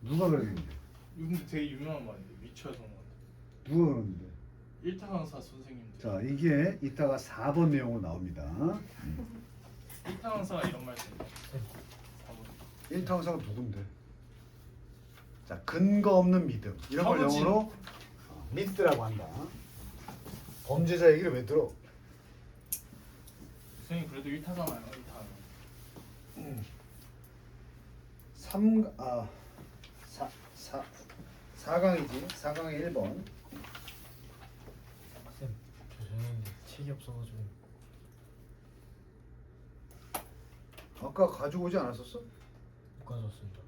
누가 그랬는데? 근데 되게 유명한 말인데 위치와 성원. 누가 그랬는데? 일타 강사 선생님들. 자, 이게 이따가 4번 내용으로 나옵니다. 일타 강사가 이런 말 쓴다. 4번. 일타강사가 누군데? 자, 근거 없는 믿음. 이런 걸 사무진. 영어로 미스라고 한다. 범죄자 얘기를 왜 들어? 선생님 그래도 일타잖아요. 일타. 4강이지. 4강의 1번. 쌤, 저 저녁에 책이 없어가지고 아까 가지고 오지 않았었어? 못 가져왔습니다.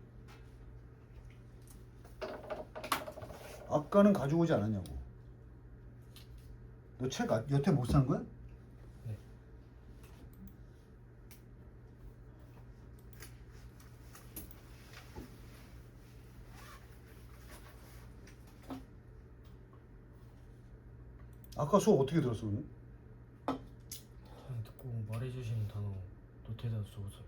아까는 가지고 오지 않았냐고. 너 책 여태 못 산 거야? 네. 아까 수업 어떻게 들었어, 그러면? 선생님 듣고 말해주시는 단어 노트에다 적었어요.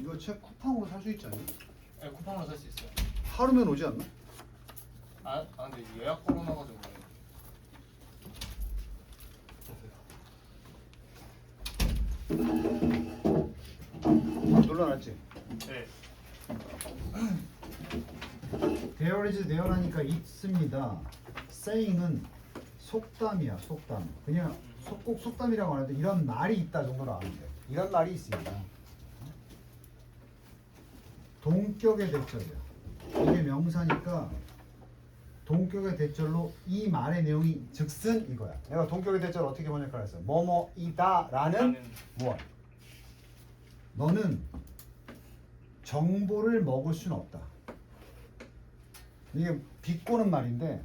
이거 책 쿠팡으로 살 수 있지 않니? 네, 쿠팡으로 살 수 있어요. 하루면 오지 않나? 근데 예약 걸어놔가지고 그래요. 놀라놨지? 네. There is there라니까 있습니다. saying은 속담이야, 속담. 그냥 꼭 속담이라고 하는데 이런 말이 있다 정도로 아면 돼. 이런 말이 있습니다. 동격의 대절이야. 이게 명사니까 동격의 대절로 이 말의 내용이 즉슨 이거야. 내가 동격의 대절 어떻게 번역하라 했어? 뭐뭐이다라는 무엇? 너는 정보를 먹을 수는 없다. 이게 비꼬는 말인데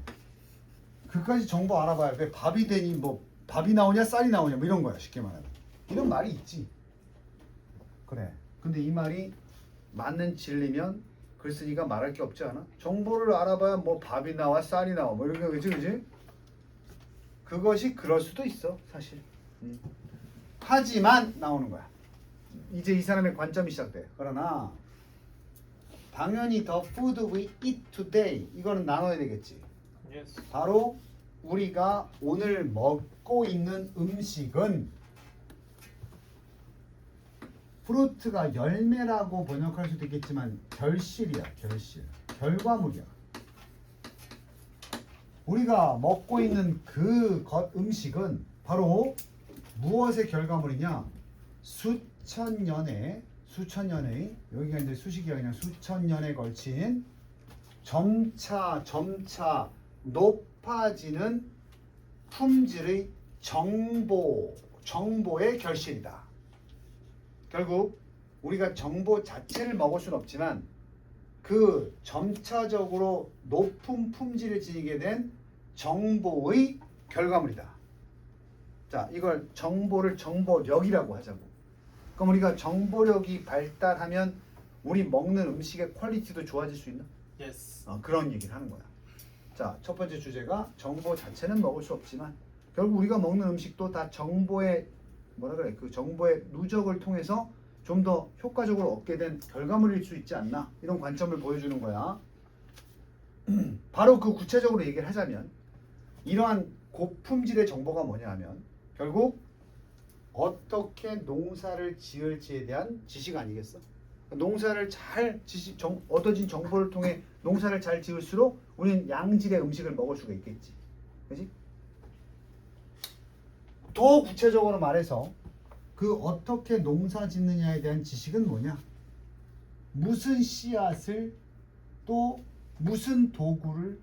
그까지 정보 알아봐야 왜 밥이 되니 뭐 밥이 나오냐 쌀이 나오냐 뭐 이런 거야. 쉽게 말하면 이런 말이 있지. 그래. 근데 이 말이 맞는 진리면 글쓴이가 말할 게 없지 않아? 정보를 알아봐야 뭐 밥이 나와 쌀이 나와 뭐 이런 거 그지 그지? 그것이 그럴 수도 있어 사실. 하지만 나오는 거야. 이제 이 사람의 관점이 시작돼. 그러나 당연히 the food we eat today 이거는 나눠야 되겠지. 예스. 바로 우리가 오늘 먹고 있는 음식은 프루트가 열매라고 번역할 수도 있겠지만 결실이야. 결실. 결과물이야. 우리가 먹고 있는 그 음식은 바로 무엇의 결과물이냐? 수천 년의 여기가 이제 수식이야. 그냥 수천 년에 걸친 점차 높아지는 품질의 정보의 결실이다. 결국 우리가 정보 자체를 먹을 수는 없지만 그 점차적으로 높은 품질을 지니게 된 정보의 결과물이다. 자, 이걸 정보를 정보력이라고 하자고. 그럼 우리가 정보력이 발달하면 우리 먹는 음식의 퀄리티도 좋아질 수 있나? 예스. 그런 얘기를 하는 거야. 자, 첫 번째 주제가 정보 자체는 먹을 수 없지만 결국 우리가 먹는 음식도 다 정보의 그 정보의 누적을 통해서 좀 더 효과적으로 얻게 된 결과물일 수 있지 않나 이런 관점을 보여주는 거야. 바로 그 구체적으로 얘기를 하자면 이러한 고품질의 정보가 뭐냐 하면 결국 어떻게 농사를 지을지에 대한 지식 아니겠어? 농사를 잘 얻어진 정보를 통해 농사를 잘 지을수록 우리는 양질의 음식을 먹을 수가 있겠지. 그렇지? 더 구체적으로 말해서 그 어떻게 농사 짓느냐에 대한 지식은 뭐냐? 무슨 씨앗을 또 무슨 도구를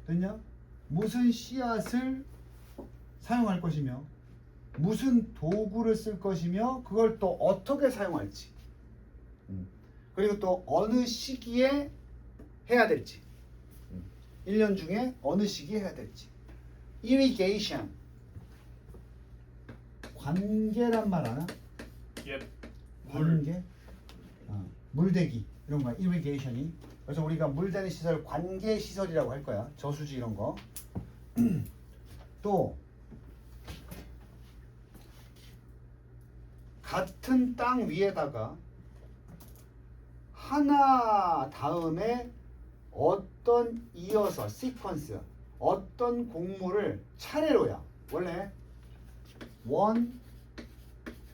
됐냐? 무슨 씨앗을 사용할 것이며 무슨 도구를 쓸 것이며 그걸 또 어떻게 사용할지 그리고 또 어느 시기에 해야 될지 1년 중에 어느 시기에 해야 될지 irrigation 관계란 말 아나? 예. 관계? 물대기 이런 거야 irrigation이 그래서 우리가 물대는 시설 관계 시설이라고 할 거야 저수지 이런 거 또 같은 땅 위에다가 하나 다음에 어떤 이어서 시퀀스 어떤 곡물을 차례로야 원래 one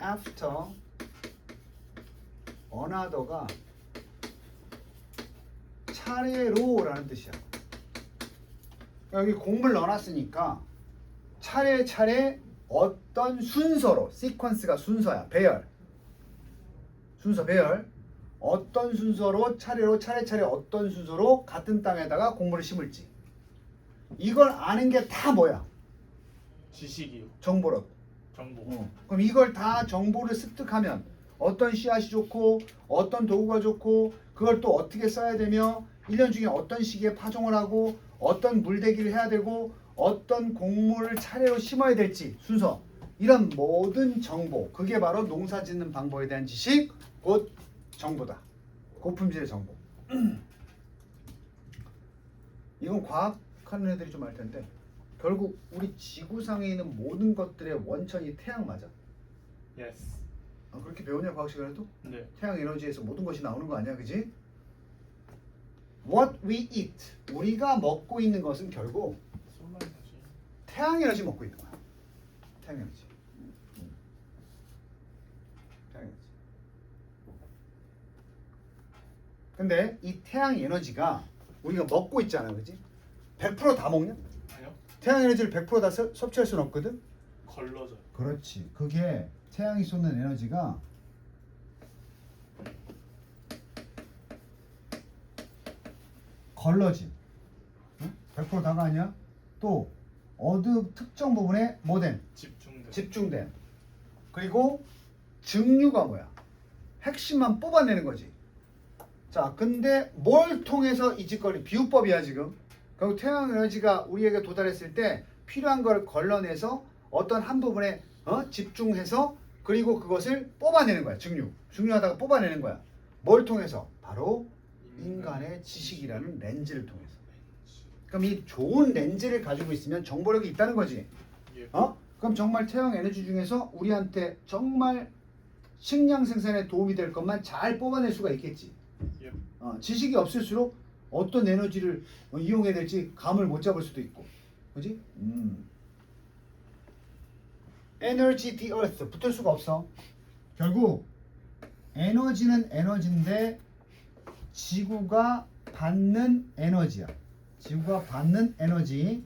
after another가 차례로라는 뜻이야. 여기 곡물 넣어놨으니까 차례차례 어떤 순서로 시퀀스가 순서야 배열 순서 배열 어떤 순서로 차례로 차례차례 어떤 순서로 같은 땅에다가 곡물을 심을지 이걸 아는 게 다 뭐야? 지식이요. 정보로. 정보. 그럼 이걸 다 정보를 습득하면 어떤 씨앗이 좋고 어떤 도구가 좋고 그걸 또 어떻게 써야 되며 1년 중에 어떤 시기에 파종을 하고 어떤 물대기를 해야 되고 어떤 곡물을 차례로 심어야 될지 순서 이런 모든 정보 그게 바로 농사 짓는 방법에 대한 지식 곧 정보다. 고품질의 정보. 이건 과학하는 애들이 좀 알 텐데 결국 우리 지구상에 있는 모든 것들의 원천이 태양 맞아? 예스. 그렇게 배우냐 과학 시간에도? 네. 태양 에너지에서 모든 것이 나오는 거 아니야, 그지? What we eat, 우리가 먹고 있는 것은 결국 솔라 에너지. 태양 에너지 먹고 있는 거야. 태양 에너지. 태양 에너지. 근데 이 태양 에너지가 우리가 먹고 있잖아, 그지? 100%다 먹냐? 아니요. 태양 에너지를 100%다 섭취할 수는 없거든. 걸러져. 그렇지. 그게 태양이 쏟는 에너지가 걸러진 100% 다가 아니야. 또 어느 특정 부분에 뭐된 집중된 그리고 증류가 뭐야 핵심만 뽑아내는 거지. 자 근데 뭘 통해서 이 짓거리 비유법이야 지금. 결국 태양 에너지가 우리에게 도달했을 때 필요한 걸 걸러내서 어떤 한 부분에 집중해서 그리고 그것을 뽑아내는 거야. 증류하다가 뽑아내는 거야. 뭘 통해서? 바로 인간의 지식이라는 렌즈를 통해서. 그럼 이 좋은 렌즈를 가지고 있으면 정보력이 있다는 거지. 예. 그럼 정말 태양 에너지 중에서 우리한테 정말 식량 생산에 도움이 될 것만 잘 뽑아낼 수가 있겠지. 예. 지식이 없을수록 어떤 에너지를 이용해야 될지 감을 못 잡을 수도 있고. 그지? Energy the earth 붙을 수가 없어. 결국 에너지는 에너지인데 지구가 받는 에너지야. 지구가 받는 에너지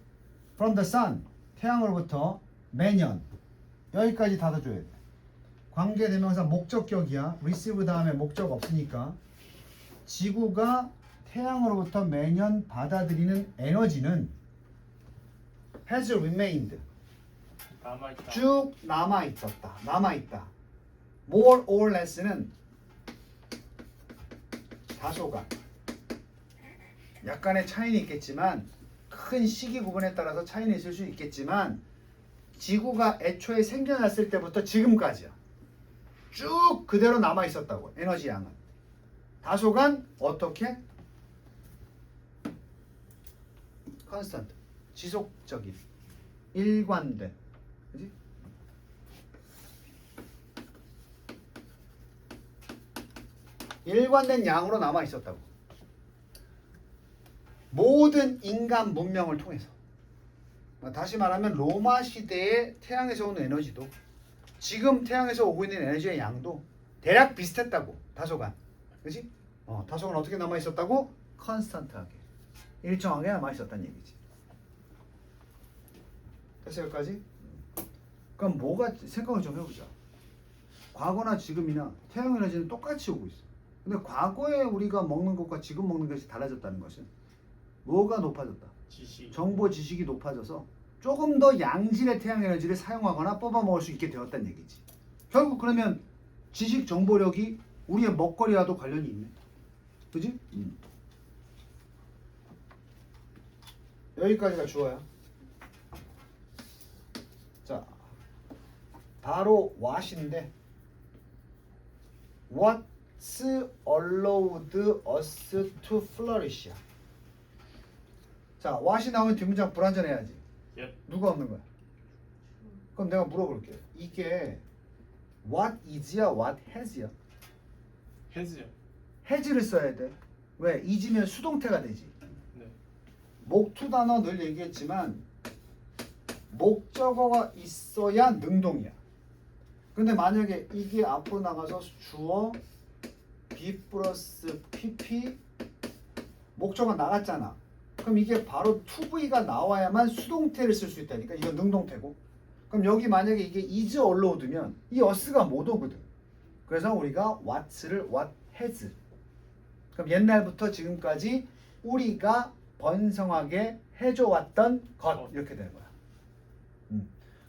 from the sun 태양으로부터 매년 여기까지 닫아줘야 돼. 관계대명사 목적격이야. receive 다음에 목적 없으니까 지구가 태양으로부터 매년 받아들이는 에너지는 has remained 남아있다. 쭉 남아있었다. 남아있다. more or less는 다소간 약간의 차이는 있겠지만 큰 시기 구분에 따라서 차이는 있을 수 있겠지만 지구가 애초에 생겨났을 때부터 지금까지야. 쭉 그대로 남아있었다고. 에너지 양은. 다소간 어떻게? 컨스턴트. 지속적인. 일관된. 그지? 일관된 양으로 남아 있었다고. 모든 인간 문명을 통해서. 다시 말하면 로마 시대의 태양에서 오는 에너지도 지금 태양에서 오고 있는 에너지의 양도 대략 비슷했다고. 다소간. 그지? 다소간 어떻게 남아 있었다고? 컨스턴트하게. 일정하게 남아 있었다는 얘기지. 됐어 여기까지? 그럼 뭐가 생각을 좀 해보자. 과거나 지금이나 태양 에너지는 똑같이 오고 있어. 근데 과거에 우리가 먹는 것과 지금 먹는 것이 달라졌다는 것은 뭐가 높아졌다? 지식. 정보 지식이 높아져서 조금 더 양질의 태양 에너지를 사용하거나 뽑아 먹을 수 있게 되었다는 얘기지. 결국 그러면 지식 정보력이 우리의 먹거리와도 관련이 있네. 그지? 여기까지가 주어야. 자, 바로 what인데 What's allowed us to flourish야. 자, what이 나오면 뒷문장 불완전해야지. Yep. 누가 없는 거야? 그럼 내가 물어볼게. 이게 what is야, what has야? has요. has를 써야 돼. 왜? is면 수동태가 되지. 네. 목투 단어 늘 얘기했지만 목적어가 있어야 능동이야. 근데 만약에 이게 앞으로 나가서 주어 be 플러스 pp 목적어 나갔잖아. 그럼 이게 바로 to be가 나와야만 수동태를 쓸 수 있다니까. 이건 능동태고. 그럼 여기 만약에 이게 is allowed면 이 us가 못 오거든. 그래서 우리가 what를 what has. 그럼 옛날부터 지금까지 우리가 번성하게 해줘왔던 것 이렇게 되는 거야.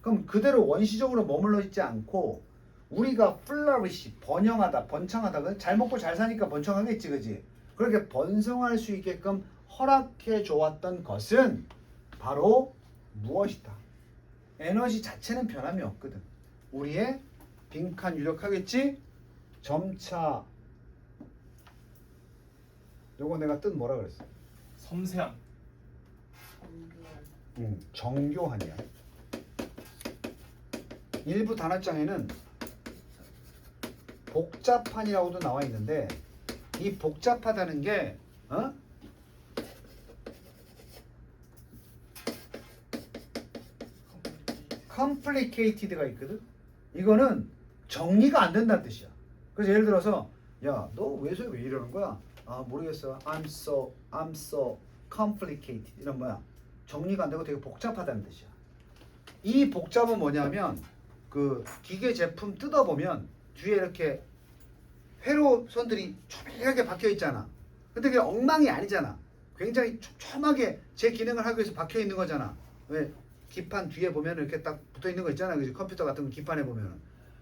그럼 그대로 원시적으로 머물러 있지 않고 우리가 flourish 번영하다, 번창하다. 잘 먹고 잘 사니까 번창하겠지, 그지? 그렇게 번성할 수 있게끔 허락해 줘왔던 것은 바로 무엇이다? 에너지 자체는 변함이 없거든. 우리의 빈칸 유력하겠지? 점차. 요거 내가 뜻 뭐라 그랬어? 섬세함. 정교하냐. 일부 단어장에는 복잡한이라고도 나와 있는데 이 복잡하다는 게 complicated가 있거든. 이거는 정리가 안 된다는 뜻이야. 그래서 예를 들어서 야, 너 왜 이러는 거야? 아, 모르겠어. I'm so complicated. 이런 뭐야? 정리가 안 되고 되게 복잡하다는 뜻이야. 이 복잡은 뭐냐면 그 기계 제품 뜯어보면 뒤에 이렇게 회로선들이 촘촘하게 박혀 있잖아. 근데 그게 엉망이 아니잖아. 굉장히 촘촘하게 제 기능을 하기 위해서 박혀 있는 거잖아. 왜? 기판 뒤에 보면 이렇게 딱 붙어 있는 거 있잖아. 그지? 컴퓨터 같은 거 기판에 보면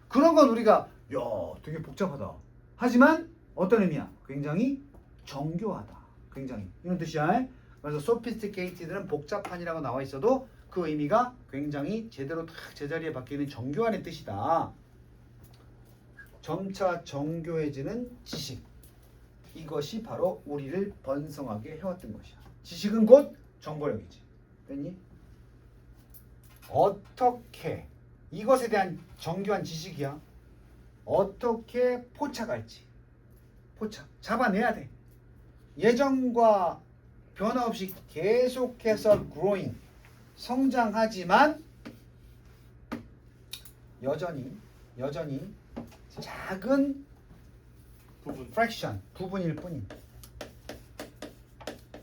그런 건 우리가 야, 되게 복잡하다. 하지만 어떤 의미야? 굉장히 정교하다. 굉장히 이런 뜻이야. 그래서 sophisticated는 복잡한이라고 나와 있어도 그 의미가 굉장히 제대로 딱 제자리에 박혀 있는 정교한의 뜻이다. 점차 정교해지는 지식. 이것이 바로 우리를 번성하게 해왔던 것이야. 지식은 곧 정보력이지. 됐니? 어떻게 이것에 대한 정교한 지식이야. 어떻게 포착할지. 포착. 잡아내야 돼. 예전과 변화 없이 계속해서 growing. 성장하지만 여전히 작은 부분. fraction 부분일 뿐임.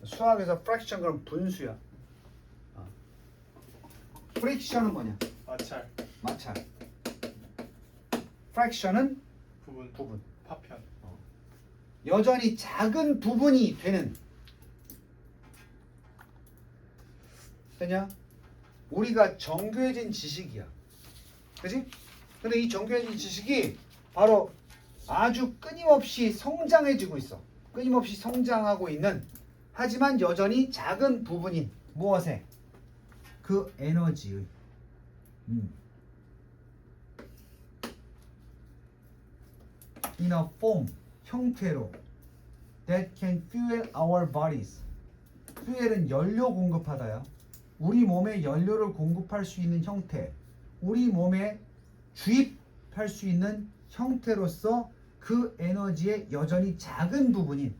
수학에서 fraction 그럼 분수야. friction은 뭐냐? 마찰. 마찰. fraction은 부분. 파편. 여전히 작은 부분이 되는. 되냐? 우리가 정교해진 지식이야. 그지? 근데 이 정교해진 지식이 바로 아주 끊임없이 성장해지고 있어. 끊임없이 성장하고 있는, 하지만 여전히 작은 부분인 무엇에? 그 에너지의 in a form, 형태로 that can fuel our bodies. fuel은 연료 공급하다야. 우리 몸에 연료를 공급할 수 있는 형태, 우리 몸에 주입할 수 있는 형태로서 그 에너지의 여전히 작은 부분인.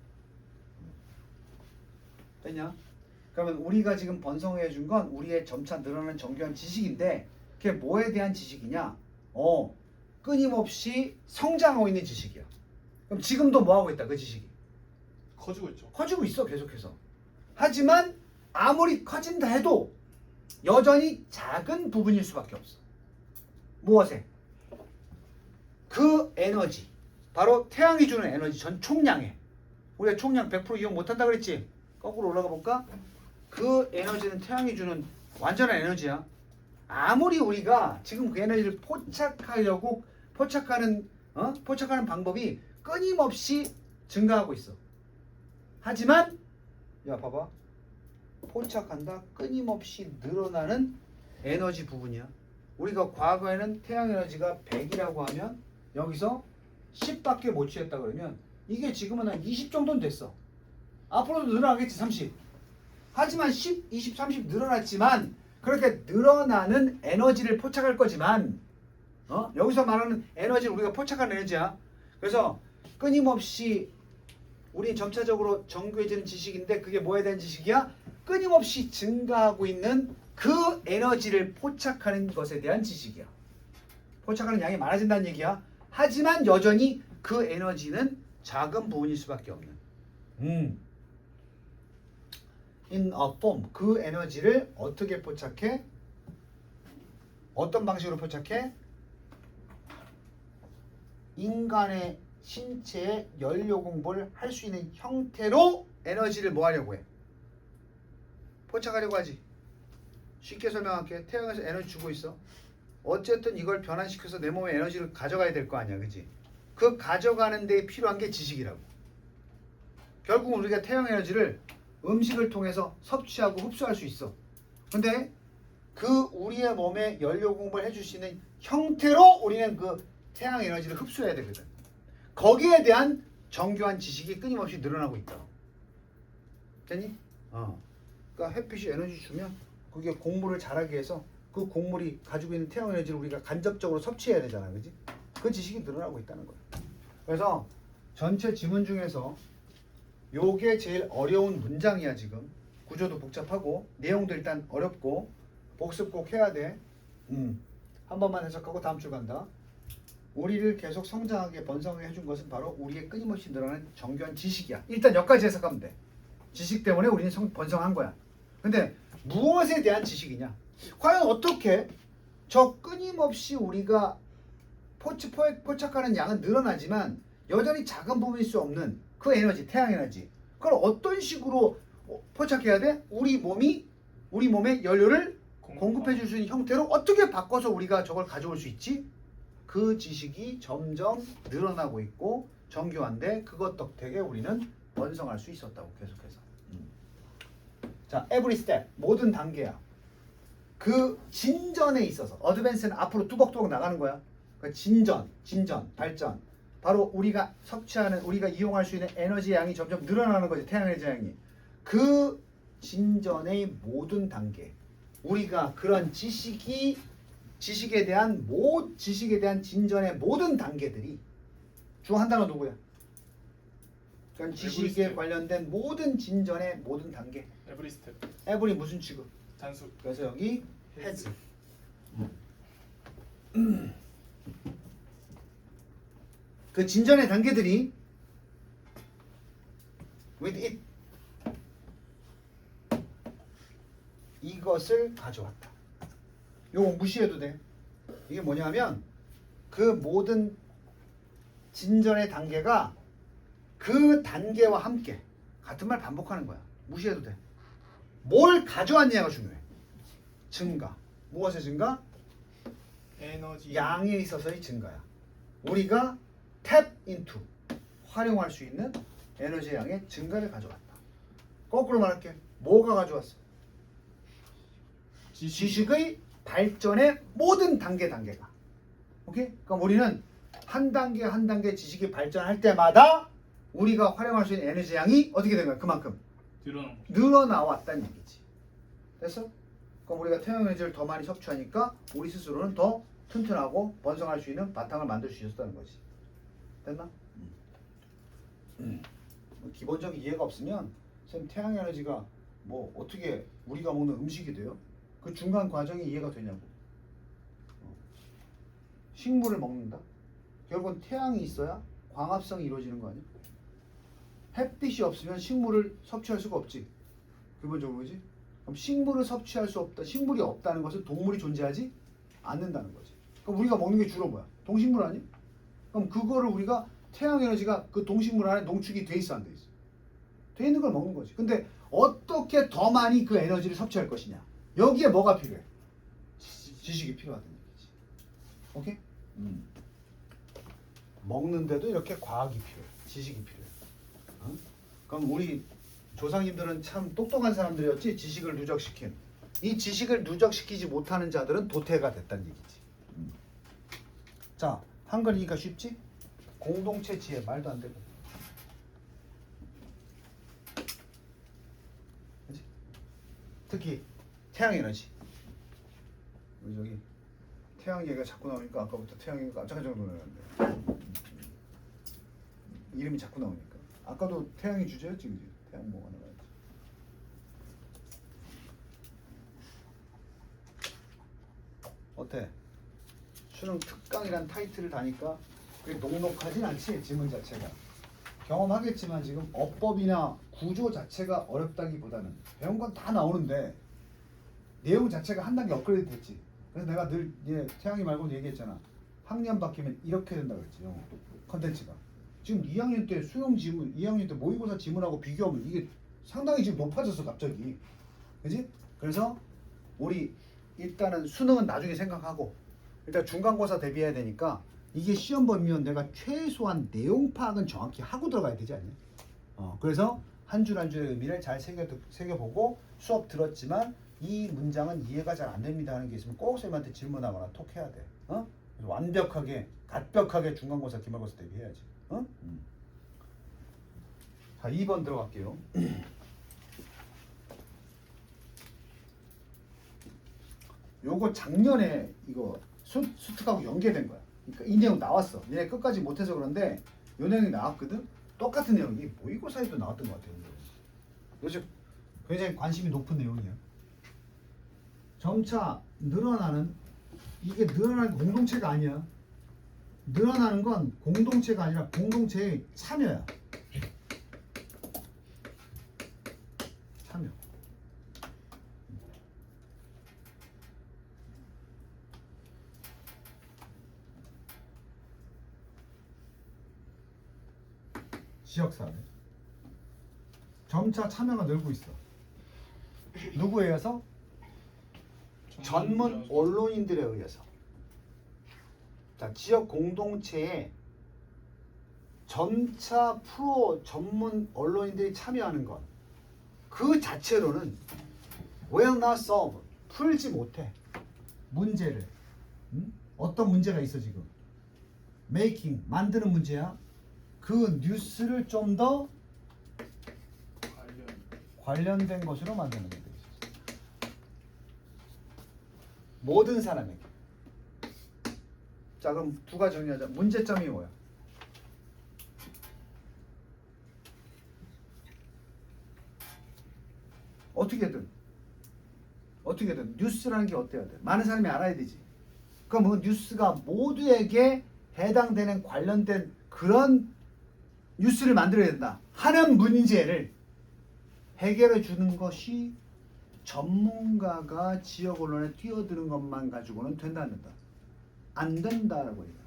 됐냐? 그러면 우리가 지금 번성해 준 건 우리의 점차 늘어나는 정교한 지식인데 그게 뭐에 대한 지식이냐? 끊임없이 성장하고 있는 지식이야. 그럼 지금도 뭐 하고 있다? 그 지식이 커지고 있죠. 커지고 있어. 계속해서. 하지만 아무리 커진다 해도 여전히 작은 부분일 수밖에 없어. 무엇에? 그 에너지, 바로 태양이 주는 에너지 전 총량에. 우리가 총량 100% 이용 못한다 그랬지? 거꾸로 올라가 볼까? 그 에너지는 태양이 주는 완전한 에너지야. 아무리 우리가 지금 그 에너지를 포착하는 방법이 끊임없이 증가하고 있어. 하지만 야 봐봐, 포착한다 끊임없이 늘어나는 에너지 부분이야. 우리가 과거에는 태양 에너지가 100이라고 하면 여기서 10밖에 못 취했다 그러면 이게 지금은 한 20 정도는 됐어. 앞으로도 늘어나겠지 30. 하지만 10, 20, 30 늘어났지만 그렇게 늘어나는 에너지를 포착할 거지만 여기서 말하는 에너지는 우리가 포착한 에너지야. 그래서 끊임없이 우리 점차적으로 정교해지는 지식인데 그게 뭐에 대한 지식이야? 끊임없이 증가하고 있는 그 에너지를 포착하는 것에 대한 지식이야. 포착하는 양이 많아진다는 얘기야. 하지만 여전히 그 에너지는 작은 부분일 수밖에 없는. In a form, 그 에너지를 어떻게 포착해? 어떤 방식으로 포착해? 인간의 신체에 연료 공급을 할 수 있는 형태로 에너지를 뭐 하려고 해? 포착하려고 하지. 쉽게 설명할게. 태양에서 에너지 주고 있어. 어쨌든 이걸 변환시켜서 내 몸에 에너지를 가져가야 될 거 아니야, 그지? 그 가져가는 데 필요한 게 지식이라고. 결국 우리가 태양 에너지를 음식을 통해서 섭취하고 흡수할 수 있어. 근데 그 우리의 몸에 연료 공급을 해줄 수 있는 형태로 우리는 그 태양 에너지를 흡수해야 되거든. 거기에 대한 정교한 지식이 끊임없이 늘어나고 있다. 됐니? 그러니까 햇빛이 에너지 주면 그게 곡물을 자라게 해서 그 곡물이 가지고 있는 태양 에너지를 우리가 간접적으로 섭취해야 되잖아, 그지? 그 지식이 늘어나고 있다는 거야. 그래서 전체 지문 중에서 요게 제일 어려운 문장이야. 지금 구조도 복잡하고 내용도 일단 어렵고 복습 꼭 해야 돼. 한 번만 해석하고 다음 주 간다. 우리를 계속 성장하게 번성하게 해준 것은 바로 우리의 끊임없이 늘어나는 정교한 지식이야. 일단 여기까지 해석하면 돼. 지식 때문에 우리는 번성한 거야. 근데 무엇에 대한 지식이냐? 과연 어떻게 저 끊임없이 우리가 포착하는 양은 늘어나지만 여전히 작은 부분일 수 없는 그 에너지, 태양 에너지, 그걸 어떤 식으로 포착해야 돼? 우리 몸에 연료를 공급해 줄 수 있는 형태로 어떻게 바꿔서 우리가 저걸 가져올 수 있지? 그 지식이 점점 늘어나고 있고 정교한데 그것 덕택에 우리는 번성할 수 있었다고. 계속해서. 자, every step, 모든 단계야. 그 진전에 있어서 어드밴스는 앞으로 뚜벅뚜벅 나가는 거야. 그 진전, 발전. 바로 우리가 섭취하는, 우리가 이용할 수 있는 에너지 양이 점점 늘어나는 거지. 태양 에너지 양이. 그 진전의 모든 단계, 우리가 그런 지식에 대한 진전의 모든 단계들이 중 한 단어 누구야? 그런 지식에 관련된 모든 진전의 모든 단계. 에브리 스텝. 에브리 무슨 취급? 단수. 그래서 여기 헤즈. 그 진전의 단계들이 with it, 이것을 가져왔다. 요거 무시해도 돼. 이게 뭐냐면 그 모든 진전의 단계가 그 단계와 함께 같은 말 반복하는 거야. 무시해도 돼. 뭘 가져왔냐가 중요해. 증가. 무엇의 증가? 에너지. 양에 있어서의 증가야. 우리가 tap into, 활용할 수 있는 에너지 양의 증가를 가져왔다. 거꾸로 말할게. 뭐가 가져왔어? 지식의 발전의 모든 단계가. 오케이? 그럼 우리는 한 단계 한 단계 지식이 발전할 때마다 우리가 활용할 수 있는 에너지 양이 어떻게 된 거야? 그만큼 늘어나왔다는 얘기지. 됐어? 그럼 우리가 태양 에너지를 더 많이 섭취하니까 우리 스스로는 더 튼튼하고 번성할 수 있는 바탕을 만들 수 있었다는 거지. 됐나? 뭐 기본적인 이해가 없으면 선생님 태양 에너지가 뭐 어떻게 우리가 먹는 음식이 돼요? 그 중간 과정이 이해가 되냐고. 식물을 먹는다? 결국은 태양이 있어야 광합성이 이루어지는 거 아니야? 햇빛이 없으면 식물을 섭취할 수가 없지. 기본적으로. 그지? 그럼 식물을 섭취할 수 없다. 식물이 없다는 것은 동물이 존재하지 않는다는 거지. 그럼 우리가 먹는 게 주로 뭐야? 동식물 아니? 그럼 그거를 우리가 태양 에너지가 그 동식물 안에 농축이 돼 있어 안 돼 있어? 돼 있는 걸 먹는 거지. 근데 어떻게 더 많이 그 에너지를 섭취할 것이냐? 여기에 뭐가 필요해? 지식이 필요하다는 얘기지. 오케이? 먹는데도 이렇게 과학이 필요해. 지식이 필요해. 어? 그럼 우리 조상님들은 참 똑똑한 사람들이었지. 지식을 누적시킨. 이 지식을 누적시키지 못하는 자들은 도태가 됐다는 얘기지. 자, 한글이니까 쉽지? 공동체 지혜 말도 안 되고. 그치? 특히 태양 에너지. 우리 저기 태양 얘기가 자꾸 나오니까 아까부터 태양 얘기가 깜짝깜짝 놀랐는데 이름이 자꾸 나오니까. 아까도 태양이 주제였지, 그지? 태양 뭐가 나와야지. 어때? 수능 특강이란 타이틀을 다니까 그게 녹록하진 않지, 지문 자체가. 경험하겠지만 지금 어법이나 구조 자체가 어렵다기보다는 배운 건 다 나오는데 내용 자체가 한 단계 업그레이드 됐지. 그래서 내가 늘 태양이 말고도 얘기했잖아. 학년 바뀌면 이렇게 된다고 그랬지, 영어 컨텐츠가. 지금 2학년 때 수능 지문, 2학년 때 모의고사 지문하고 비교하면 이게 상당히 지금 높아졌어 갑자기. 그지? 그래서 우리 일단은 수능은 나중에 생각하고 일단 중간고사 대비해야 되니까 이게 시험 보면 내가 최소한 내용 파악은 정확히 하고 들어가야 되지 않냐? 그래서 한 줄 한 줄의 의미를 잘 새겨보고 수업 들었지만 이 문장은 이해가 잘 안 됩니다 하는 게 있으면 꼭 선생님한테 질문하거나 톡해야 돼. 그래서 완벽하게 갓벽하게 중간고사 기말고사 대비해야지. 자, 2번 들어갈게요. 요거 작년에 이거 수특하고 연계된 거야. 그러니까 이 내용 나왔어. 얘네 끝까지 못해서 그런데 요 내용이 나왔거든. 똑같은 내용이 모의고사에도 나왔던 것 같아요. 요즘 굉장히 관심이 높은 내용이야. 점차 늘어나는, 이게 늘어나는 공동체가 아니야. 늘어나는 건 공동체가 아니라 공동체의 참여야. 참여. 지역사회. 점차 참여가 늘고 있어. 누구에 의해서? 전문 언론인들에 의해서. 자, 지역 공동체에 점차 프로 전문 언론인들이 참여하는 것, 그 자체로는 will not solve, 풀지 못해 문제를. 어떤 문제가 있어 지금? making, 만드는 문제야. 그 뉴스를 좀 더 관련된 것으로 만드는 게 있어. 모든 사람에게. 자, 그럼 두 가지 정리하자. 문제점이 뭐야? 어떻게든 뉴스라는 게 어때야 돼? 많은 사람이 알아야 되지. 그럼 그 뉴스가 모두에게 해당되는 관련된 그런 뉴스를 만들어야 된다 하는 문제를 해결해 주는 것이 전문가가 지역 언론에 뛰어드는 것만 가지고는 된다 안 된다? 안 된다라고 얘기해요.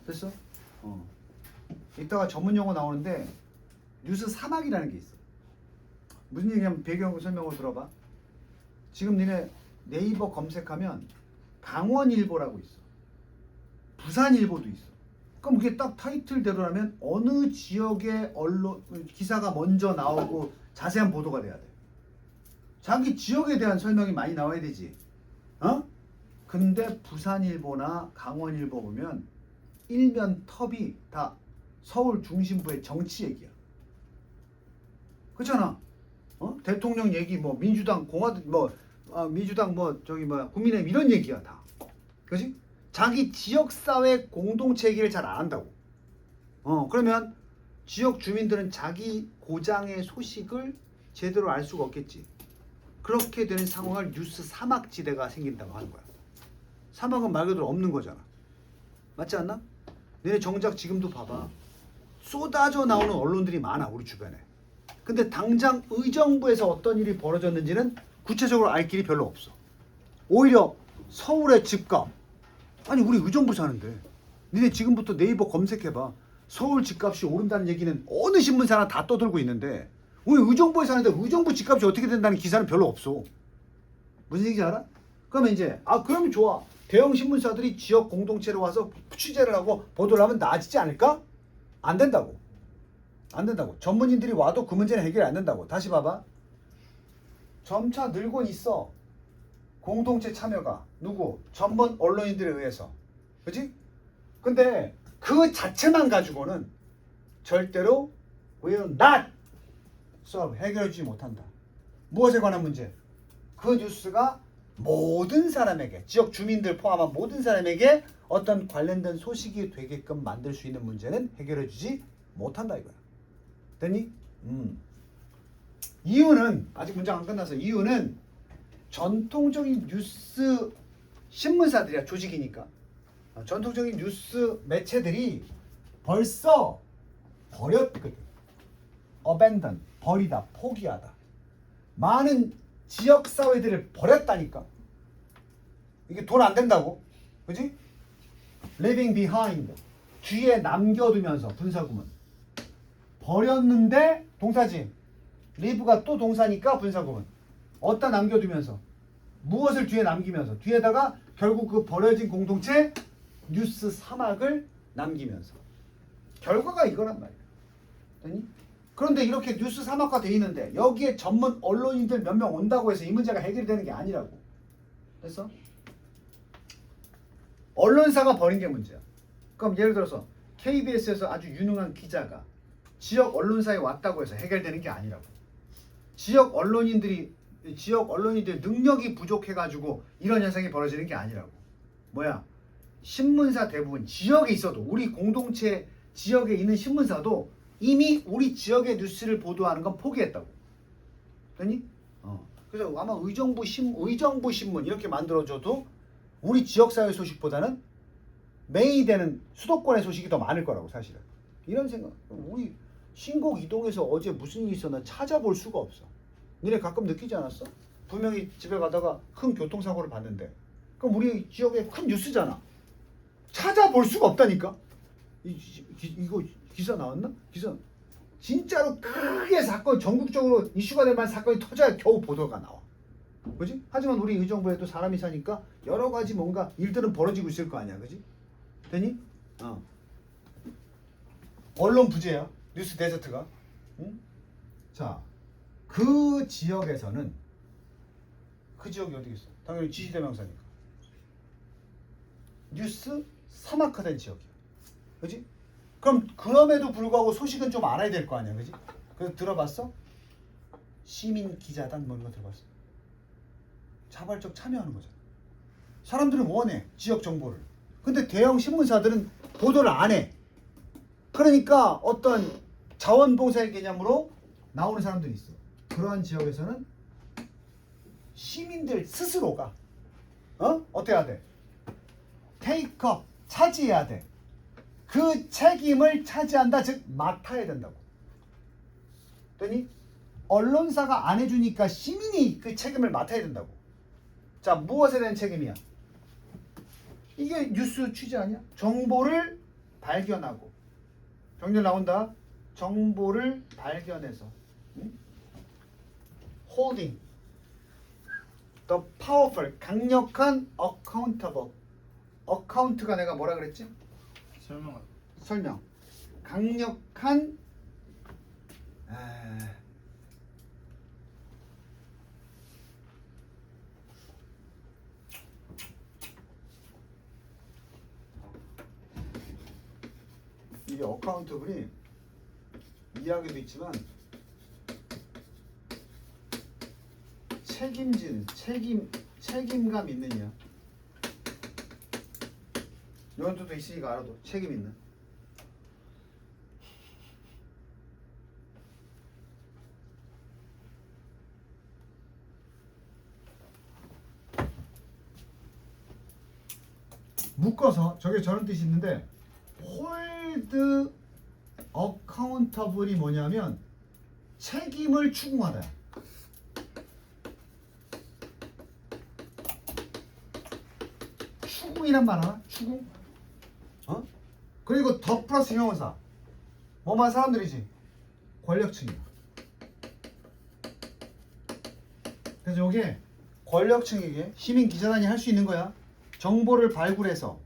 됐어? 이따가 전문 용어 나오는데 뉴스 사막이라는 게 있어. 무슨 얘기냐면 배경 설명을 들어봐. 지금 니네 네이버 검색하면 강원일보라고 있어. 부산일보도 있어. 그럼 그게 딱 타이틀대로라면 어느 지역의 언론 기사가 먼저 나오고 자세한 보도가 돼야 돼. 자기 지역에 대한 설명이 많이 나와야 되지. 근데 부산일보나 강원일보 보면 일면 텁이 다 서울 중심부의 정치 얘기야. 그렇잖아. 대통령 얘기, 뭐 민주당 민주당 국민의힘 이런 얘기야 다. 그렇지? 자기 지역사회 공동체 얘기를 잘 안 한다고. 그러면 지역 주민들은 자기 고장의 소식을 제대로 알 수가 없겠지. 그렇게 되는 상황을 뉴스 사막지대가 생긴다고 하는 거야. 사막은 말 그대로 없는 거잖아. 맞지 않나? 너네 정작 지금도 봐봐. 쏟아져 나오는 언론들이 많아 우리 주변에. 근데 당장 의정부에서 어떤 일이 벌어졌는지는 구체적으로 알 길이 별로 없어. 오히려 서울의 집값, 아니 우리 의정부 사는데 니네 지금부터 네이버 검색해봐. 서울 집값이 오른다는 얘기는 어느 신문사나 다 떠들고 있는데 우리 의정부에 사는데 의정부 집값이 어떻게 된다는 기사는 별로 없어. 무슨 얘기인지 알아? 그러면 이제 그러면 좋아. 대형 신문사들이 지역 공동체로 와서 취재를 하고 보도를 하면 나아지지 않을까? 안 된다고. 안 된다고. 전문인들이 와도 그 문제는 해결이 안 된다고. 다시 봐봐. 점차 늘곤 있어. 공동체 참여가 누구? 전문 언론인들에 의해서. 그지? 근데 그 자체만 가지고는 절대로 will not solve, 해결해주지 못한다. 무엇에 관한 문제? 그 뉴스가 모든 사람에게, 지역 주민들 포함한 모든 사람에게 어떤 관련된 소식이 되게끔 만들 수 있는 문제는 해결해주지 못한다 이거야. 됐니? 이유는 아직 문장 안 끝났어. 이유는 전통적인 뉴스 신문사들이야. 조직이니까. 전통적인 뉴스 매체들이 벌써 버렸거든. abandon, 버리다, 포기하다. 많은 지역 사회들을 버렸다니까. 이게 돈 안 된다고. 그지? leaving behind, 뒤에 남겨두면서 분사구문. 버렸는데 동사지. leave가 또 동사니까 분사구문. 어디다 남겨두면서. 무엇을 뒤에 남기면서. 뒤에다가 결국 그 버려진 공동체 뉴스 사막을 남기면서. 결과가 이거란 말이야. 됐니? 그런데 이렇게 뉴스 사막화 돼 있는데 여기에 전문 언론인들 몇 명 온다고 해서 이 문제가 해결이 되는 게 아니라고. 됐어? 언론사가 버린 게 문제야. 그럼 예를 들어서 KBS에서 아주 유능한 기자가 지역 언론사에 왔다고 해서 해결되는 게 아니라고. 지역 언론인들 능력이 부족해가지고 이런 현상이 벌어지는 게 아니라고. 뭐야? 신문사 대부분 지역에 있어도 우리 공동체 지역에 있는 신문사도 이미 우리 지역의 뉴스를 보도하는 건 포기했다고. 됐니? 그래서 아마 의정부 신문 이렇게 만들어줘도 우리 지역사회 소식보다는 메인이 되는 수도권의 소식이 더 많을 거라고 사실은. 이런 생각. 우리 신곡 이동에서 어제 무슨 일이 있었나 찾아볼 수가 없어. 너네 가끔 느끼지 않았어? 분명히 집에 가다가 큰 교통사고를 봤는데 그럼 우리 지역에 큰 뉴스잖아. 찾아볼 수가 없다니까. 이거 기사 나왔나? 기사 진짜로 크게 사건 전국적으로 이슈가 될 만한 사건이 터져야 겨우 보도가 나와. 그지? 하지만 우리 의정부에도 사람이 사니까 여러 가지 뭔가 일들은 벌어지고 있을 거 아니야. 그지? 되니? 언론 부재야. 뉴스 데저트가. 응? 자, 그 지역에서는 그 지역이 어디겠어? 당연히 지시대명사니까. 뉴스 사막화된 지역이야. 그지? 그럼 그럼에도 불구하고 소식은 좀 알아야 될 거 아니야. 그지? 그래서 들어봤어? 시민 기자단 뭐 이런 거 들어봤어? 자발적 참여하는 거잖아. 사람들은 원해. 지역 정보를. 근데 대형 신문사들은 보도를 안 해. 그러니까 어떤 자원봉사의 개념으로 나오는 사람들이 있어. 그러한 지역에서는 시민들 스스로가 어떻게 해야 돼? 테이크업, 차지해야 돼. 그 책임을 차지한다. 즉 맡아야 된다고. 그러니 언론사가 안 해주니까 시민이 그 책임을 맡아야 된다고. 자, 무엇에 대한 책임이야? 이게 뉴스 취재 아니야? 정보를 발견하고. 병렬 나온다. 정보를 발견해서. holding the powerful, 강력한 accountable. account가 내가 뭐라 그랬지? 설명. 강력한 이게 어카운터블이 이야기도 있지만 책임지는 책임감 있느냐 이런 뜻도 있으니까 알아도 책임 있는. 묶어서 저게 저런 뜻이 있는데 hold accountable이 뭐냐면 책임을 추궁하다. 추궁이란 말 알아? 추궁? 그리고 더 플러스 형용사. 뭐만 사람들이지? 권력층이야. 그래서 이게 권력층에게 시민 기자단이 할 수 있는 거야. 정보를 발굴해서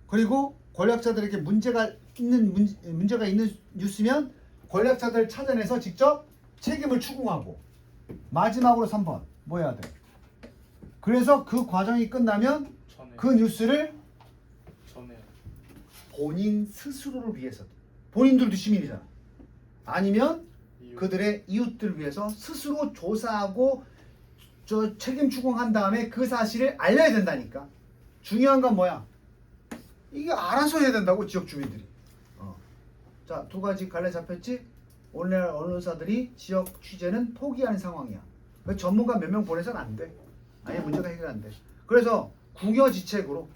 그리고 권력자들에게 문제가 있는 뉴스면 권력자들 찾아내서 직접 책임을 추궁하고 마지막으로 3번 뭐 해야 돼? 그래서 그 과정이 끝나면 전에 그 뉴스를 전에 본인 스스로를 위해서 본인들도 시민이잖아. 아니면 이유. 그들의 이웃들을 위해서 스스로 조사하고 저 책임 추궁한 다음에 그 사실을 알려야 된다니까. 중요한 건 뭐야? 이게 알아서 해야 된다고 지역 주민들이. 자, 두 가지 갈래 잡혔지? 오늘날 언론사들이 지역 취재는 포기하는 상황이야. 그러니까 전문가 몇 명 보내서는 안 돼. 아예 문제가 해결 안 돼. 그래서 궁여지책으로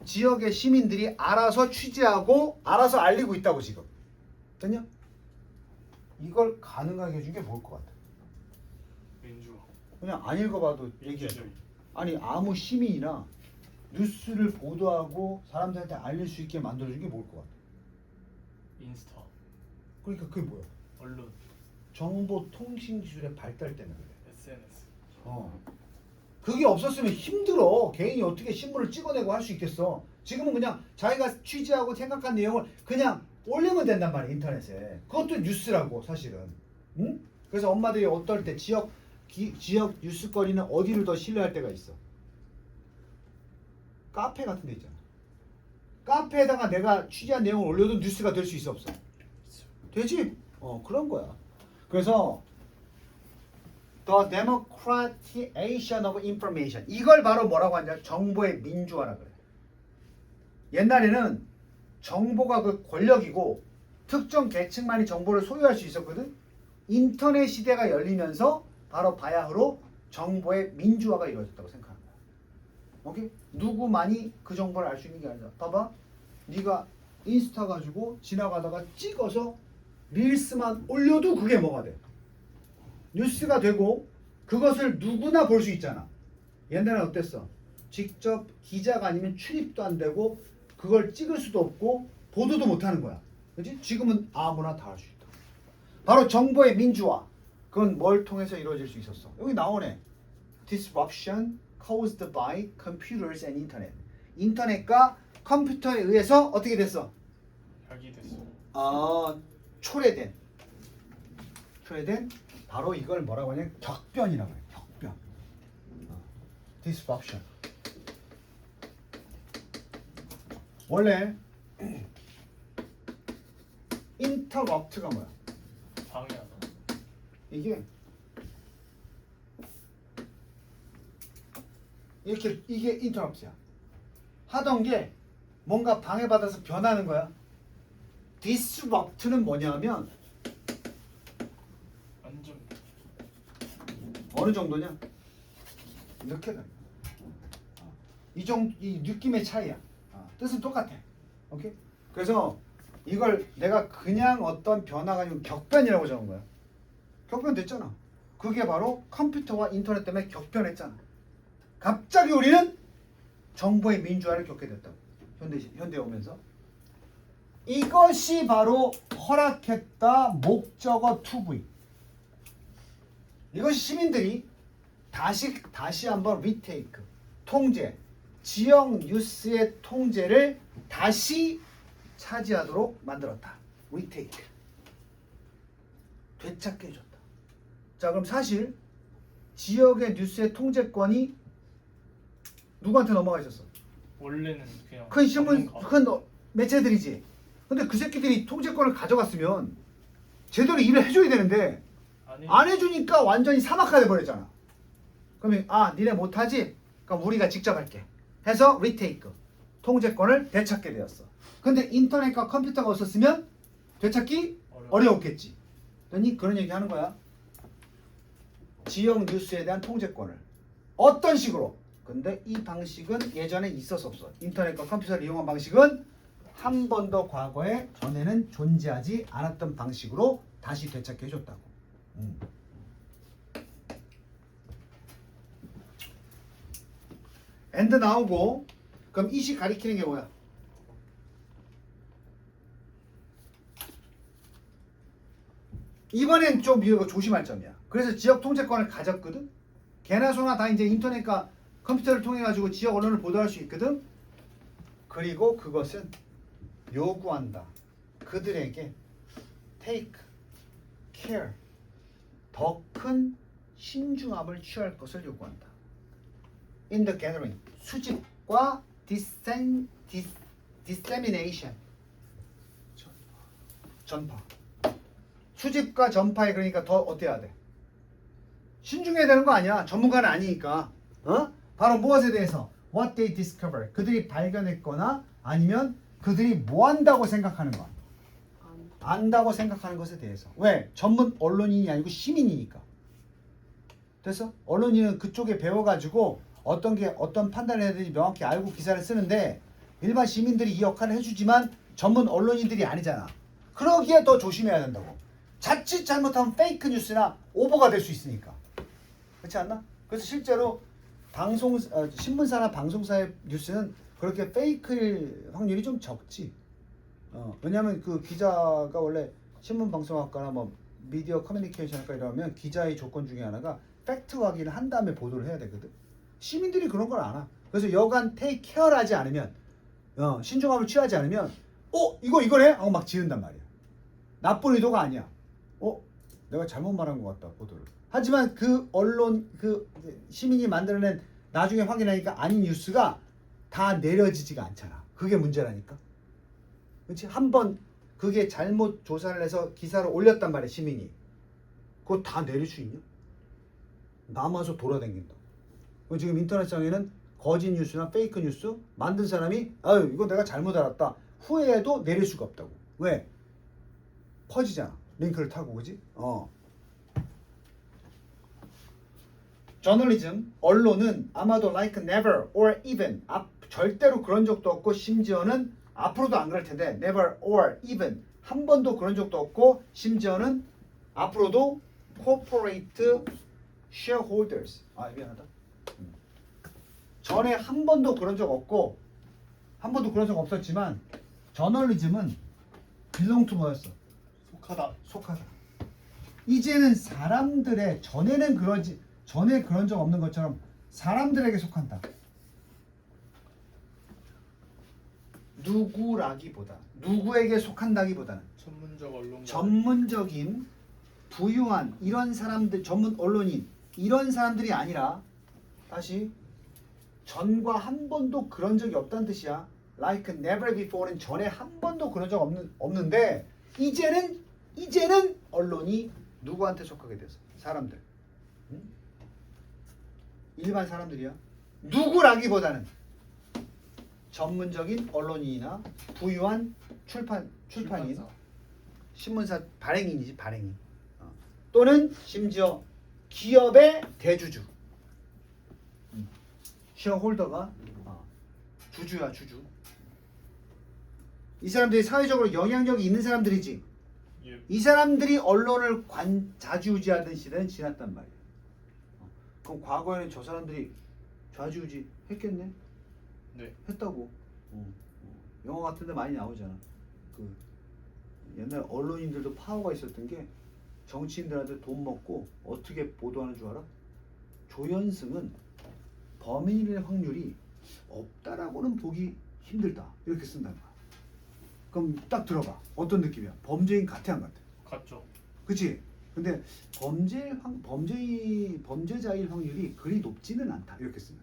지역의 시민들이 알아서 취재하고 알아서 알리고 있다고 지금. 됐냐? 이걸 가능하게 해준 게 뭘 것 같아? 민주화. 그냥 안 읽어봐도 얘기해. 민주주의. 아니 아무 시민이나 뉴스를 보도하고 사람들한테 알릴 수 있게 만들어준 게 뭘 것 같아? 인스타. 그러니까 그게 뭐야? 언론. 정보통신기술의 발달 때문에 그래. SNS. 그게 없었으면 힘들어. 개인이 어떻게 신문을 찍어내고 할 수 있겠어. 지금은 그냥 자기가 취재하고 생각한 내용을 그냥 올리면 된단 말이야, 인터넷에. 그것도 뉴스라고 사실은. 응? 그래서 엄마들이 어떨 때 지역 뉴스거리는 어디를 더 신뢰할 때가 있어? 카페 같은 데 있잖아. 카페에다가 내가 취재한 내용을 올려도 뉴스가 될 수 있어 없어? 되지? 그런 거야. 그래서 The democratization of information, 이걸 바로 뭐라고 하냐? 정보의 민주화라 그래. 옛날에는 정보가 그 권력이고 특정 계층만이 정보를 소유할 수 있었거든. 인터넷 시대가 열리면서 바로 바야흐로 정보의 민주화가 이루어졌다고 생각하는 거야. 오케이? 누구만이 그 정보를 알 수 있는 게 아니라, 봐봐, 네가 인스타 가지고 지나가다가 찍어서 릴스만 올려도 그게 뭐가 돼? 뉴스가 되고 그것을 누구나 볼 수 있잖아. 옛날엔 어땠어? 직접 기자가 아니면 출입도 안 되고 그걸 찍을 수도 없고 보도도 못 하는 거야. 그렇지? 지금은 아무나 다 할 수 있다. 바로 정보의 민주화. 그건 뭘 통해서 이루어질 수 있었어? 여기 나오네. Disruption caused by computers and internet. 인터넷과 컴퓨터에 의해서 어떻게 됐어? 야기됐어. 초래된 바로 이걸 뭐라고 하냐? 격변이라고 해요. 격변. Disruption. 원래 interrupt가 뭐야? 방해하다. 이게 이렇게 이게 interrupt야. 하던 게 뭔가 방해받아서 변하는 거야. disrupt는 뭐냐면 완전 어느 정도냐? 이렇게 돼. 이 느낌의 차이야. 뜻은 똑같아. 오케이? 그래서 이걸 내가 그냥 어떤 변화가 아니고 격변이라고 적은 거야. 격변됐잖아. 그게 바로 컴퓨터와 인터넷 때문에 격변했잖아. 갑자기 우리는 정보의 민주화를 겪게 됐다고. 현대에 오면서. 이것이 바로 허락했다 목적어 2V. 이것이 시민들이 다시 한번 리테이크, 통제, 지역 뉴스의 통제를 다시 차지하도록 만들었다. 리테이크. 되찾게 해줬다. 자, 그럼 사실 지역의 뉴스의 통제권이 누구한테 넘어가 있었어? 원래는 그냥 큰 신문, 전문가. 큰 매체들이지. 근데 그 새끼들이 통제권을 가져갔으면 제대로 일을 해줘야 되는데 아니 안 해주니까 완전히 사막화돼 버렸잖아. 그러면 니네 못하지? 그럼 우리가 직접 할게 해서 리테이크, 통제권을 되찾게 되었어. 근데 인터넷과 컴퓨터가 없었으면 되찾기 어려웠겠지. 그러니 그런 얘기 하는 거야. 지역 뉴스에 대한 통제권을 어떤 식으로? 근데 이 방식은 예전에 있어서 없어. 인터넷과 컴퓨터를 이용한 방식은 한 번도 과거에 전에는 존재하지 않았던 방식으로 다시 되찾게 해줬다고. 엔드 나오고 그럼 이시 가리키는 게 뭐야? 이번엔 좀 이거 조심할 점이야. 그래서 지역 통제권을 가졌거든. 개나 소나 다 이제 인터넷과 컴퓨터를 통해 가지고 지역 언론을 보도할 수 있거든. 그리고 그것은 요구한다. 그들에게 take care, 더 큰 신중함을 취할 것을 요구한다. In the gathering, 수집과 dissemination, 전파. 수집과 전파에 그러니까 더 어때야 돼? 신중해야 되는 거 아니야. 전문가는 아니니까. 바로 무엇에 대해서? What they discover. 그들이 발견했거나 아니면 그들이 뭐 한다고 생각하는 것. 안다고 생각하는 것에 대해서. 왜? 전문 언론인이 아니고 시민이니까. 됐어? 언론인은 그쪽에 배워가지고 어떤 판단을 해야 되는지 명확히 알고 기사를 쓰는데 일반 시민들이 이 역할을 해주지만 전문 언론인들이 아니잖아. 그러기에 더 조심해야 된다고. 자칫 잘못하면 페이크 뉴스나 오버가 될 수 있으니까. 그렇지 않나? 그래서 실제로 신문사나 방송사의 뉴스는 그렇게 페이크일 확률이 좀 적지. 왜냐하면 그 기자가 원래 신문방송학과나 뭐 미디어 커뮤니케이션학과 이러면 기자의 조건 중에 하나가 팩트 확인을 한 다음에 보도를 해야 되거든. 시민들이 그런 걸 안 하. 그래서 여간 테이크 케어를 하지 않으면 신중함을 취하지 않으면 이거네? 하고 막 지른단 말이야. 나쁜 의도가 아니야. 내가 잘못 말한 것 같다 보도를. 하지만 그 언론 그 시민이 만들어낸 나중에 확인하니까 아닌 뉴스가 다 내려지지가 않잖아. 그게 문제라니까. 그렇지? 한번 그게 잘못 조사를 해서 기사를 올렸단 말이야 시민이. 그거 다 내릴 수 있냐? 남아서 돌아다닌다. 지금 인터넷상에는 거짓 뉴스나 페이크 뉴스 만든 사람이 이거 내가 잘못 알았다 후회해도 내릴 수가 없다고. 왜? 퍼지잖아. 링크를 타고. 그지? 저널리즘, 언론은 아마도 like never or even 절대로 그런 적도 없고 심지어는 앞으로도 안 그럴 텐데 never or even 한 번도 그런 적도 없고 심지어는 앞으로도 corporate shareholders 미안하다. 전에 한 번도 그런 적 없고 한 번도 그런 적 없었지만 저널리즘은 belong to 뭐였어? 속하다. 이제는 사람들의 전에 그런 적 없는 것처럼 사람들에게 속한다. 누구에게 속한다기보다는 전문적 언론가. 전문적인 부유한 이런 사람들 전문 언론인 이런 사람들이 아니라 다시 전과 한 번도 그런 적이 없다는 뜻이야. Like never before는 전에 한 번도 그런 적 없는데 이제는 언론이 누구한테 속하게 됐어? 사람들. 일반 사람들이야. 누구라기보다는 전문적인 언론인이나 부유한 출판인, 신문사 발행인이지 발행인. 또는 심지어 기업의 대주주. 쉐어홀더가 주주야 주주. 이 사람들이 사회적으로 영향력이 있는 사람들이지. 예. 이 사람들이 언론을 좌지우지하던 시대는 지났단 말이야. 그럼 과거에는 저 사람들이 좌지우지 했겠네? 네. 했다고. 영화 같은 데 많이 나오잖아. 그 옛날 언론인들도 파워가 있었던 게 정치인들한테 돈 먹고 어떻게 보도하는 줄 알아? 조현승은 범인일 확률이 없다라고는 보기 힘들다. 이렇게 쓴단 말이야. 그럼 딱 들어봐. 어떤 느낌이야? 범죄인 같아 안 같아? 같죠. 그치? 근데 범죄자일 확률이 그리 높지는 않다. 이렇게 쓰면.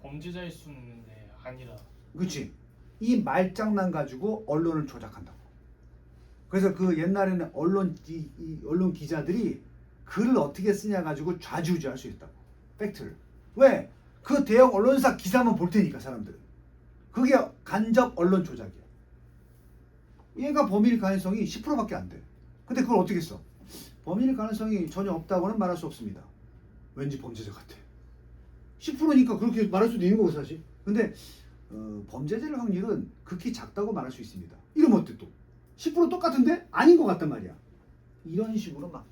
범죄자일 수는 있는데 아니다. 그치? 이 말장난 가지고 언론을 조작한다고. 그래서 그 옛날에는 언론 기자들이 글을 어떻게 쓰냐 가지고 좌지우지할 수 있다고. 팩트를. 왜? 그 대형 언론사 기사만 볼 테니까 사람들은. 그게 간접 언론 조작이야. 얘가 범인일 가능성이 10%밖에 안 돼. 근데 그걸 어떻게 써? 범인일 가능성이 전혀 없다고는 말할 수 없습니다. 왠지 범죄자 같아. 10%니까 그렇게 말할 수도 있는 거고 사실. 근데 범죄자일 확률은 극히 작다고 말할 수 있습니다. 이러면 어때 또? 10% 똑같은데 아닌 것 같단 말이야. 이런 식으로 막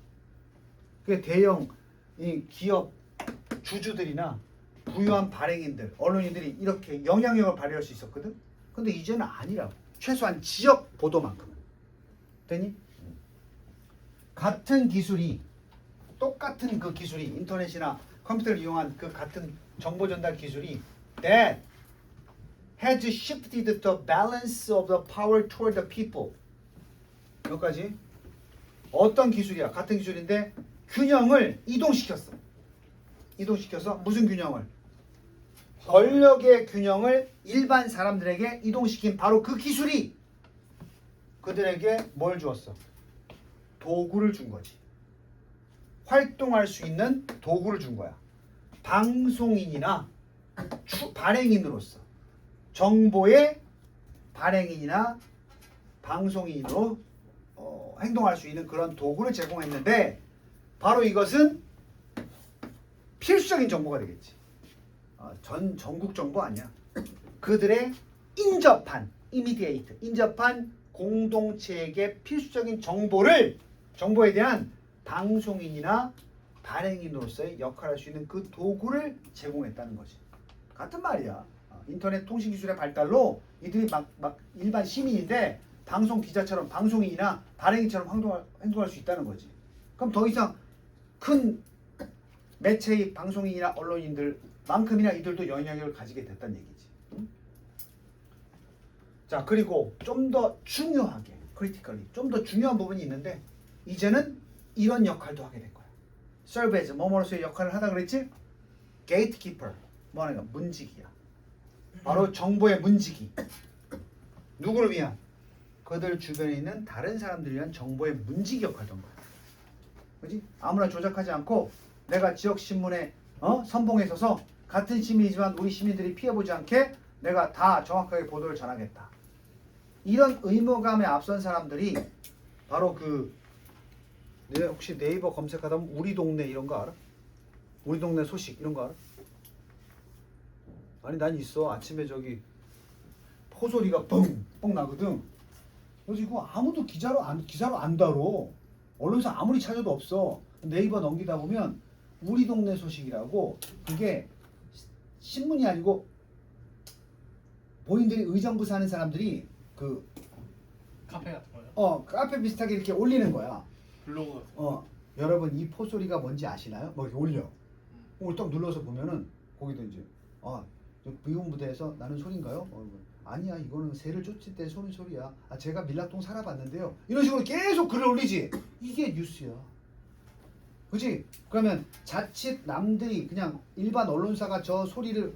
대형 기업 주주들이나 부유한 발행인들, 언론인들이 이렇게 영향력을 발휘할 수 있었거든. 근데 이제는 아니라고. 최소한 지역 보도만큼은. 되니? 같은 기술이 똑같은 그 기술이 인터넷이나 컴퓨터를 이용한 그 같은 정보 전달 기술이 that has shifted the balance of the power toward the people. 여기까지. 어떤 기술이야? 같은 기술인데 균형을 이동시켰어. 이동시켜서 무슨 균형을? 권력의 균형을 일반 사람들에게 이동시킨 바로 그 기술이 그들에게 뭘 주었어? 도구를 준 거지. 활동할 수 있는 도구를 준 거야. 방송인이나 발행인으로서 정보의 발행인이나 방송인으로 행동할 수 있는 그런 도구를 제공했는데 바로 이것은 필수적인 정보가 되겠지. 전국 정보 아니야. 그들의 인접한 immediate 인접한 공동체에게 필수적인 정보에 대한 방송인이나 발행인으로서의 역할을 할 수 있는 그 도구를 제공했다는 거지. 같은 말이야. 인터넷 통신 기술의 발달로 이들이 막 일반 시민인데 방송 기자처럼 방송인이나 발행인처럼 행동할 수 있다는 거지. 그럼 더 이상 큰 매체의 방송인이나 언론인들만큼이나 이들도 영향력을 가지게 됐다는 얘기지. 응? 자, 그리고 좀 더 중요하게 critically 좀 더 중요한 부분이 있는데 이제는 이런 역할도 하게 된 거야. serve as 뭐뭐로서의 역할을 하다 그랬지? gatekeeper 뭐하는 거야? 문지기야. 바로 정보의 문지기. 누구를 위한? 그들 주변에 있는 다른 사람들을 위한 정보의 문지기 역할을 한 거야. 그지? 아무나 조작하지 않고 내가 지역 신문에 선봉에 서서 같은 시민이지만 우리 시민들이 피해보지 않게 내가 다 정확하게 보도를 전하겠다. 이런 의무감에 앞선 사람들이 바로 혹시 네이버 검색하다 보면 우리 동네 이런 거 알아? 우리 동네 소식 이런 거 알아? 아니 난 있어. 아침에 저기 포소리가 뻥뻥 나거든. 그래서 이거 아무도 기사로 안 다뤄. 언론사 아무리 찾아도 없어. 네이버 넘기다 보면 우리 동네 소식이라고 그게 신문이 아니고 본인들이 의정부 사는 사람들이 카페 같은 거요? 카페 비슷하게 이렇게 올리는 거야. 블로그 같은 거. 여러분 이 포소리가 뭔지 아시나요? 뭐 이렇게 올려. 오늘 딱 눌러서 보면은 거기도 이제 미군부대에서 나는 소리인가요? 아니야 이거는 새를 쫓을 때 소는 소리야. 제가 밀락동 살아봤는데요. 이런 식으로 계속 글을 올리지. 이게 뉴스야. 그지? 그러면 자칫 남들이 그냥 일반 언론사가 저 소리를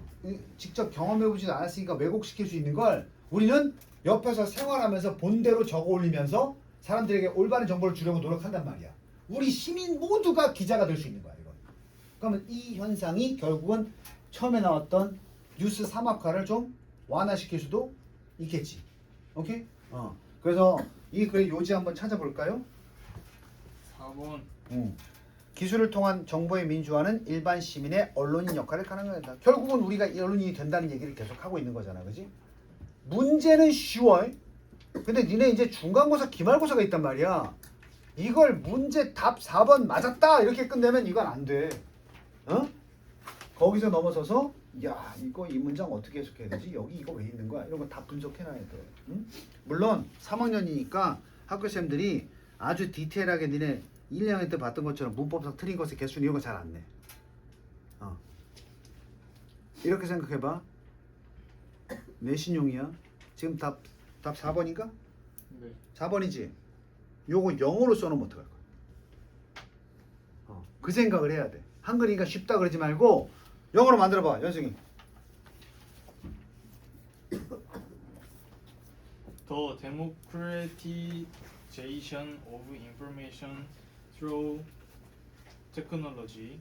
직접 경험해보지도 않았으니까 왜곡시킬 수 있는 걸 우리는 옆에서 생활하면서 본대로 적어 올리면서 사람들에게 올바른 정보를 주려고 노력한단 말이야. 우리 시민 모두가 기자가 될 수 있는 거야 이건. 그러면 이 현상이 결국은 처음에 나왔던 뉴스 사막화를 좀 완화시킬 수도 있겠지. 오케이? 그래서 이 글의 요지 한번 찾아볼까요? 4번. 기술을 통한 정보의 민주화는 일반 시민의 언론인 역할을 가능하다. 결국은 우리가 언론인이 된다는 얘기를 계속 하고 있는 거잖아, 그지? 문제는 쉬워. 근데 니네 이제 중간고사, 기말고사가 있단 말이야. 이걸 문제 답 4번 맞았다 이렇게 끝내면 이건 안 돼. 거기서 넘어서서 야 이거 이 문장 어떻게 해석해야 되지? 여기 이거 왜 있는 거야? 이런 거 다 분석해놔야 돼. 응? 물론 3학년이니까 학교생들이 아주 디테일하게 니네 1, 2학년 때 봤던 것처럼 문법상 틀린 것의 개수는 이런 거 잘 안 내. 이렇게 생각해봐. 내신용이야. 지금 답 4번인가? 네. 4번이지. 요거 영어로 써놓으면 어떡할 거야? 그 생각을 해야 돼. 한글이니까 쉽다 그러지 말고 영어로 만들어봐, 연승이. The democratization of information through technology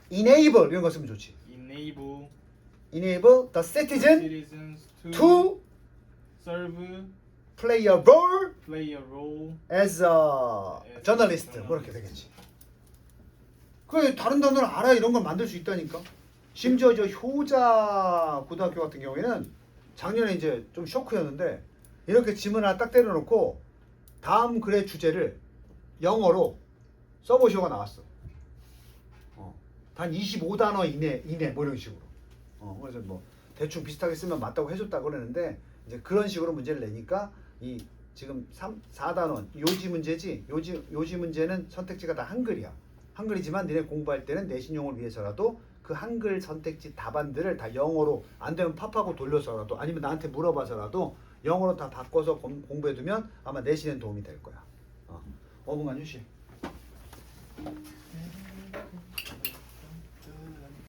enable 이런 거 쓰면 좋지. enable the citizen citizens to serve play a role play a role as a journalist. 뭐 이렇게 되겠지. 그래 다른 단어를 알아야 이런 걸 만들 수 있다니까. 심지어 저 효자 고등학교 같은 경우에는 작년에 이제 좀 쇼크였는데 이렇게 지문 하나 딱 때려놓고 다음 글의 주제를 영어로 써보시오가 나왔어. 단 25단어 이내 뭐 이런 식으로. 그래서 뭐 대충 비슷하게 쓰면 맞다고 해줬다 그러는데 이제 그런 식으로 문제를 내니까 이 지금 4단원 요지 문제지. 요지 문제는 선택지가 다 한글이야. 한글이지만 니네 공부할 때는 내신용을 위해서라도 그 한글 선택지 답안들을 다 영어로 안 되면 팝하고 돌려서라도 아니면 나한테 물어봐서라도 영어로 다 바꿔서 공부해두면 아마 내신엔 도움이 될 거야. 5분간 휴식.